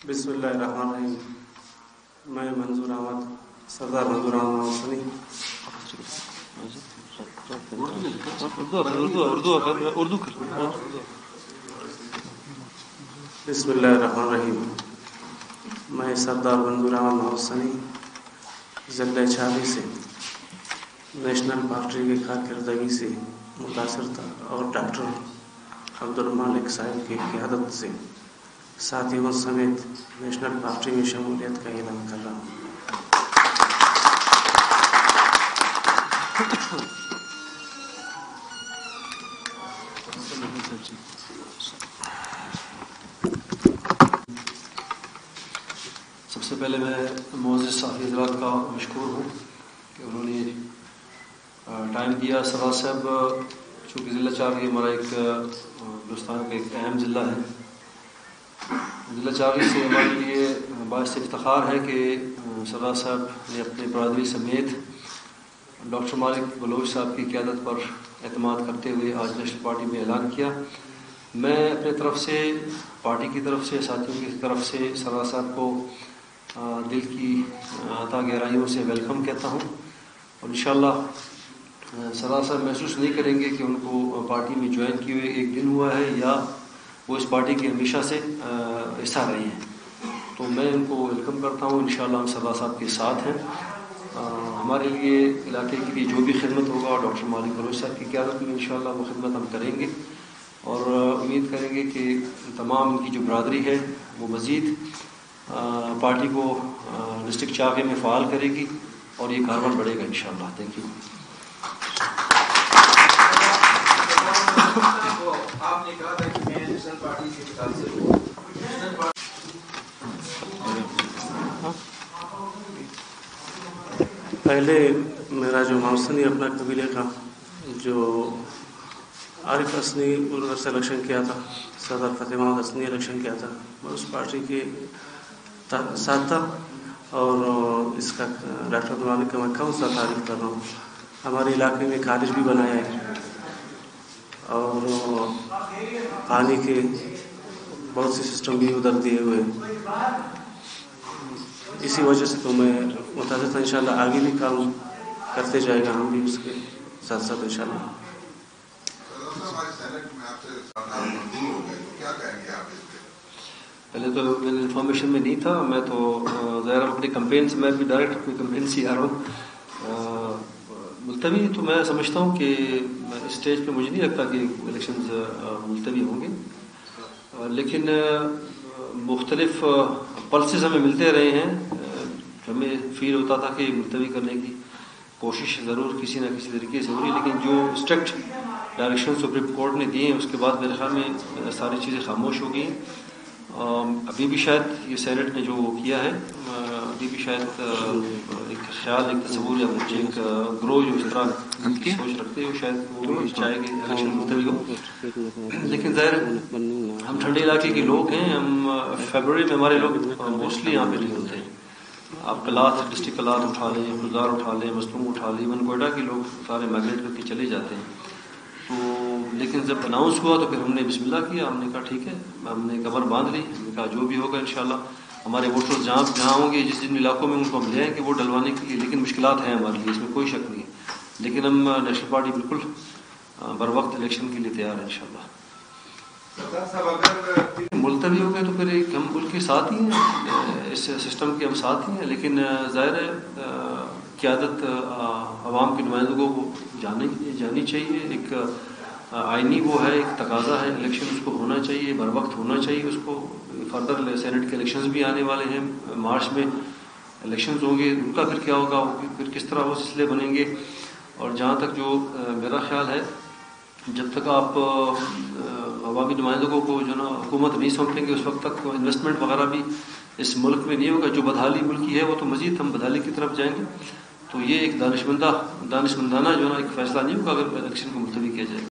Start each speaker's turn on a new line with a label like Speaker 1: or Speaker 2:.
Speaker 1: बिस्मिल्लाहिर्रहमानिर्रहीम। मैं मंजूर अहमद, सरदार मंजूर अहमद हौसनी। बिस्मिल्लाहिर्रहमानिर्रहीम। मैं सरदार मंजूर अहमद हौसनी ज़िला छावी से नेशनल पार्टी की कारकर्दगी से मुतासर था और डॉक्टर अब्दुल मालिक साहब की क़यादत से साथियों समेत नेशनल पार्टी में शमूलियत का ऐलान कर रहा हूँ।
Speaker 2: सबसे पहले मैं मोअज़्ज़िज़ साथी हज़रात का मशकूर हूँ कि उन्होंने टाइम दिया। सरदार साहब चूँकि ज़िला चारगी हमारा एक हिंदुस्तान का एक अहम ज़िला है, ज़िला चारगी से हमारे लिए बाइस इफ्तिखार है कि सरदार साहब ने अपने बरादरी समेत डॉक्टर मालिक बलोच साहब की क़यादत पर एतमाद करते हुए आज नेशनल पार्टी में ऐलान किया। मैं अपने तरफ से, पार्टी की तरफ से, साथियों की तरफ से सरदार साहब को दिल की अता गहराइयों से वेलकम कहता हूँ और इंशाअल्लाह सरदार साहब महसूस नहीं करेंगे कि उनको पार्टी में ज्वाइन किए हुए एक दिन हुआ है या वो इस पार्टी के हमेशा से हिस्सा रहे हैं। तो मैं उनको वेलकम करता हूँ। इंशाअल्लाह हम सरदार साहब के साथ हैं। हमारे लिए इलाके के लिए जो भी खिदमत होगा डॉक्टर मालिक बलोच साहब की क़यादत में इंशाअल्लाह वो खिदमत हम करेंगे और उम्मीद करेंगे कि तमाम इनकी जो बरादरी है वो मज़ीद पार्टी को डिस्ट्रिक्ट चारगी में फ़ाल करेगी और ये कारवां बढ़ेगा इंशाअल्लाह। Thank you.
Speaker 3: आपने कहा था कि मैं नेशनल पार्टी के मुतासिर हूँ।
Speaker 1: पहले मेरा जो मौसनी अपना कबीले का जो आरिफ हसनी उधर से इलेक्शन किया था, सरदार फतेह महमूद हसनी इलेक्शन किया था, मैं उस पार्टी के साथ था और इसका डॉक्टर अब्दुल मालिक का मैं कौन सा तारीफ कर रहा हूँ। हमारे इलाके में कॉलेज भी बनाया है और पानी के बहुत से सिस्टम भी उधर दिए हुए। इसी वजह से तो मैं मुताज़िर था। इंशाअल्लाह आगे भी काम करते जाएगा, हम भी उसके साथ साथ इंशाअल्लाह।
Speaker 2: पहले तो मैंने इन्फॉर्मेशन में नहीं था, मैं तो ज़ाहिर अपनी कैंपेन से, मैं भी डायरेक्ट अपनी कैंपेन से आ रहा हूँ। मुलतवी तो मैं समझता हूँ कि इस स्टेज पे मुझे नहीं लगता कि इलेक्शंस मुलतवी होंगे, लेकिन मुख्तलिफ पल्सेस हमें मिलते रहे हैं। हमें फील होता था कि मुलतवी करने की कोशिश ज़रूर किसी न किसी तरीके से हो रही है, लेकिन जो स्ट्रिक्ट डायरेक्शन सुप्रीम कोर्ट ने दिए हैं उसके बाद मेरे ख्याल में सारी चीज़ें खामोश हो गई हैं। अभी भी शायद ये सेनेट ने जो किया है, अभी भी शायद एक ख्याल, एक तस्वूर या कुछ एक ग्रो जो इस तरह की सोच रखते हैं, शायद वो चाहे कि इलेक्शन मुलतवी हो। लेकिन ज़ाहिर हम ठंडे इलाके के लोग हैं, हम फरवरी में हमारे लोग मोस्टली यहाँ पे नहीं होते हैं। आप कलात, डिस्ट्रिक्ट कलात उठा लें, गुजार उठा लें, मसलूम उठा लें, इवन कोयटा के लोग सारे माइग्रेट करके चले जाते हैं। तो लेकिन जब अनाउंस हुआ तो फिर हमने बिस्मिल्लाह किया, हमने कहा ठीक है, हमने कमर बांध ली, हमने कहा जो भी होगा इंशाअल्लाह हमारे वोटर्स जहाँ होंगे, जिस जिन इलाकों में उनको हम ले आएंगे वोट डलवाने के लिए। लेकिन मुश्किलात हैं हमारे लिए, इसमें कोई शक नहीं है, लेकिन हम नेशनल पार्टी बिल्कुल बर वक्त इलेक्शन के लिए तैयार है इंशाअल्लाह। मुलतवी हो गए तो फिर हम उनके साथ ही हैं, इस सिस्टम के हम साथ ही हैं, लेकिन ज़ाहिर है क़यादत आवाम के नुमाइंदों को जानी चाहिए। एक आइनी वो है, एक तकाजा है, इलेक्शन उसको होना चाहिए, बर वक्त होना चाहिए उसको। फर्दर सेनेट के इलेक्शंस भी आने वाले हैं, मार्च में इलेक्शंस होंगे, उनका फिर क्या होगा, फिर किस तरह वो सिलसिले बनेंगे। और जहाँ तक जो मेरा ख्याल है, जब तक आप अवामी नुमाइंदों को जो ना हुकूमत नहीं सौंपेंगे उस वक्त तक इन्वेस्टमेंट वगैरह भी इस मुल्क में नहीं होगा। जो बदहाली मुल्क की है वो तो मज़ीद हम बदहाली की तरफ जाएंगे। तो ये एक दानिशमंदाना जो ना एक फ़ैसला नहीं होगा अगर इलेक्शन को मुलतवी किया जाए।